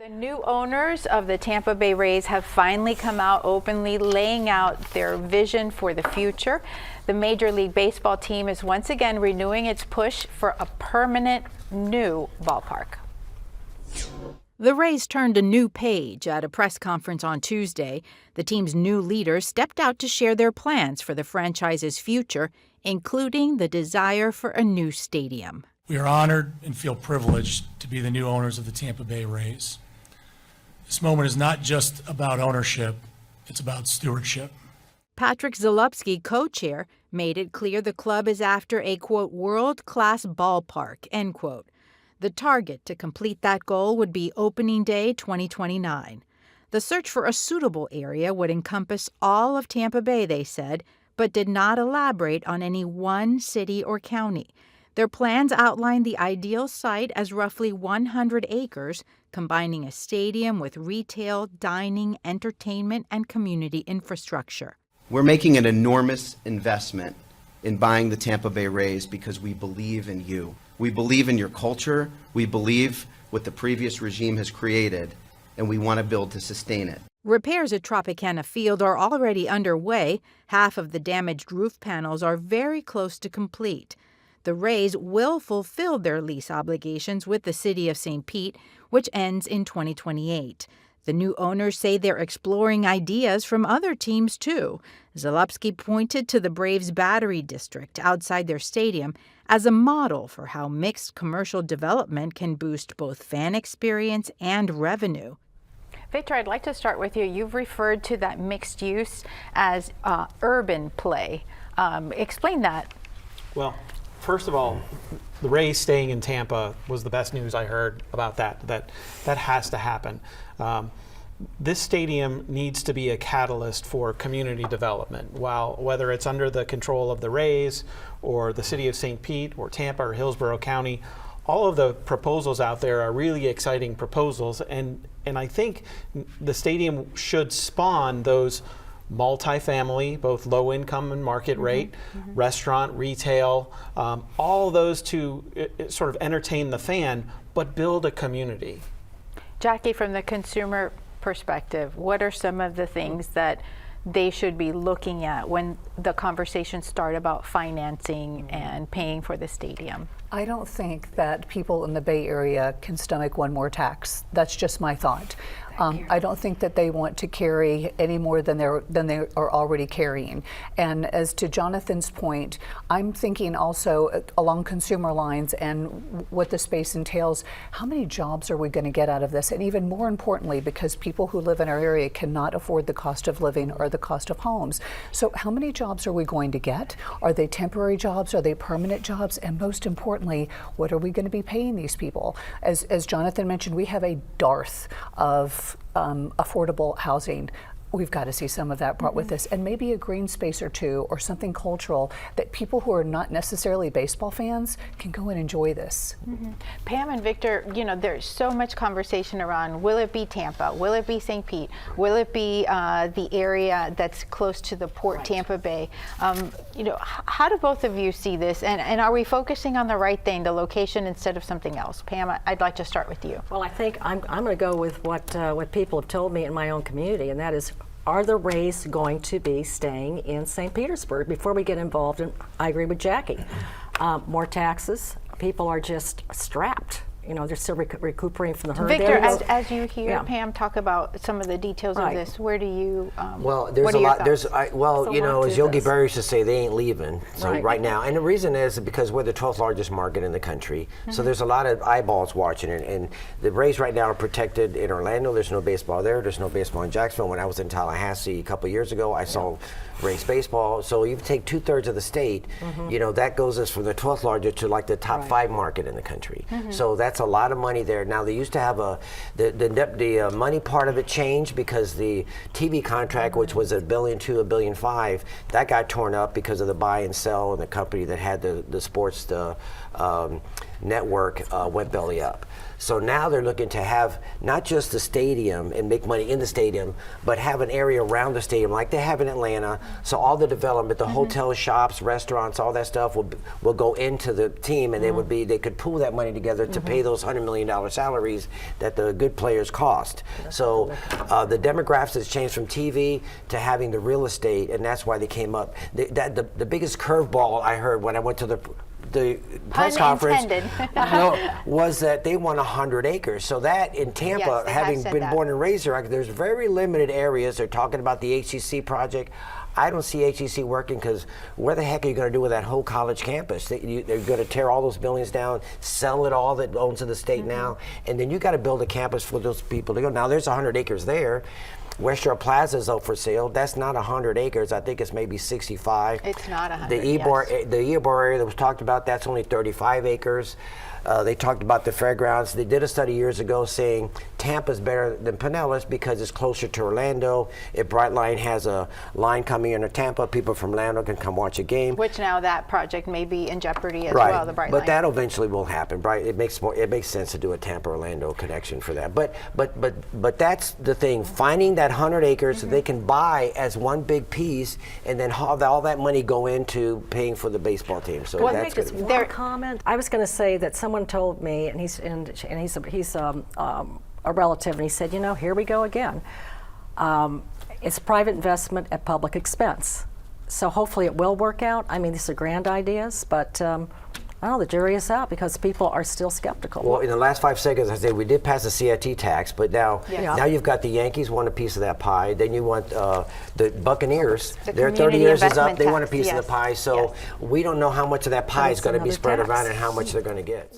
The new owners of the Tampa Bay Rays have finally come out openly laying out their vision for the future. The Major League Baseball team is once again renewing its push for a permanent new ballpark. The Rays turned a new page at a press conference on Tuesday. The team's new leaders stepped out to share their plans for the franchise's future, including the desire for a new stadium. We are honored and feel privileged to be the new owners of the Tampa Bay Rays. This moment is not just about ownership, it's about stewardship. Patrick Zalupski, co-chair, made it clear the club is after a, quote, world-class ballpark, end quote. The target to complete that goal would be opening day 2029. The search for a suitable area would encompass all of Tampa Bay, they said, but did not elaborate on any one city or county. Their plans outlined the ideal site as roughly 100 acres, combining a stadium with retail, dining, entertainment, and community infrastructure. We're making an enormous investment in buying the Tampa Bay Rays because we believe in you. We believe in your culture, we believe what the previous regime has created, and we want to build to sustain it. Repairs at Tropicana Field are already underway. Half of the damaged roof panels are very close to complete. The Rays will fulfill their lease obligations with the city of St. Pete, which ends in 2028. The new owners say they're exploring ideas from other teams, too. Zalupski pointed to the Braves' Battery District outside their stadium as a model for how mixed commercial development can boost both fan experience and revenue. Victor, I'd like to start with you. You've referred to that mixed use as urban play. Explain that. Well, first of all, the Rays staying in Tampa was the best news I heard about that. That has to happen. This stadium needs to be a catalyst for community development. Whether it's under the control of the Rays or the city of St. Pete or Tampa or Hillsborough County, all of the proposals out there are really exciting proposals, and I think the stadium should spawn those multifamily, both low income and market rate, restaurant, retail, all those to sort of entertain the fan, but build a community. Jackie, from the consumer perspective, what are some of the things that they should be looking at when the conversations start about financing and paying for the stadium? I don't think that people in the Bay Area can stomach one more tax. That's just my thought. I don't think that they want to carry any more than they are already carrying. And as to Jonathan's point, I'm thinking also along consumer lines and what the space entails, how many jobs are we going to get out of this? And even more importantly, because people who live in our area cannot afford the cost of living or the cost of homes. So how many jobs are we going to get? Are they temporary jobs? Are they permanent jobs? And most importantly, what are we going to be paying these people? As Jonathan mentioned, we have a dearth of affordable housing. We've got to see some of that brought with us, and maybe a green space or two or something cultural that people who are not necessarily baseball fans can go and enjoy this. Pam and Victor, you know, there's so much conversation around, will it be Tampa? Will it be St. Pete? Will it be the area that's close to the port, right. Tampa Bay? You know, how do both of you see this? And are we focusing on the right thing, the location, instead of something else? Pam, I'd like to start with you. Well, I think I'm going to go with what people have told me in my own community, and that is, are the Rays going to be staying in St. Petersburg? Before we get involved, and I agree with Jackie, more taxes. People are just strapped. You know, they're still recuperating from the hurricane. Victor, as you hear Pam talk about some of the details of this, where do you? Well, there's a lot. You know, as Yogi Berra used to say, they ain't leaving. So right now, and the reason is because we're the 12th largest market in the country. So there's a lot of eyeballs watching it, and the Rays right now are protected in Orlando. There's no baseball there. There's no baseball in Jacksonville. When I was in Tallahassee a couple years ago, I saw Rays baseball. So you take 2/3 of the state. You know, that goes us from the 12th largest to like the top 5 market in the country. So that's a lot of money there. Now they used to have the money part of it changed because the TV contract, which was $1.2 billion, $1.5 billion, that got torn up because of the buy and sell and the company that had the sports network went belly up. So now they're looking to have not just the stadium and make money in the stadium, but have an area around the stadium like they have in Atlanta. So all the development, the hotels, shops, restaurants, all that stuff will go into the team, and they could pool that money together to pay those $100 million salaries that the good players cost. So the demographics has changed from TV to having the real estate, and that's why they came up. The biggest curveball I heard when I went to the press conference was that they want 100 acres. So that in Tampa, Yes, having been born and raised there, there's very limited areas. They're talking about the HCC project. I don't see HCC working because where the heck are you going to do with that whole college campus? They're going to tear all those buildings down, sell it all that owns in the state now, and then you got to build a campus for those people to go. Now there's 100 acres there. West Shore Plaza is up for sale. That's not 100 acres. I think it's maybe 65. It's not 100, the Ybor area that was talked about, that's only 35 acres. They talked about the fairgrounds. They did a study years ago saying Tampa's better than Pinellas because it's closer to Orlando. If Brightline has a line coming into Tampa, people from Orlando can come watch a game. Which now that project may be in jeopardy as well, the Brightline. But that eventually will happen. It makes sense to do a Tampa-Orlando connection for that. But that's the thing. Finding that 100 acres that they can buy as one big piece, and then have all that money go into paying for the baseball team. So that's just one comment. I was going to say that someone told me, and he's a relative, and he said, here we go again. It's private investment at public expense. So hopefully it will work out. I mean, these are grand ideas, but I don't know, the jury is out because people are still skeptical. Well, in the last 5 seconds, I said we did pass the CIT tax, but now you've got the Yankees want a piece of that pie. Then you want the Buccaneers. Their 30 years is up. They want a piece of the pie. So we don't know how much of that pie is going to be spread around and how much they're going to get.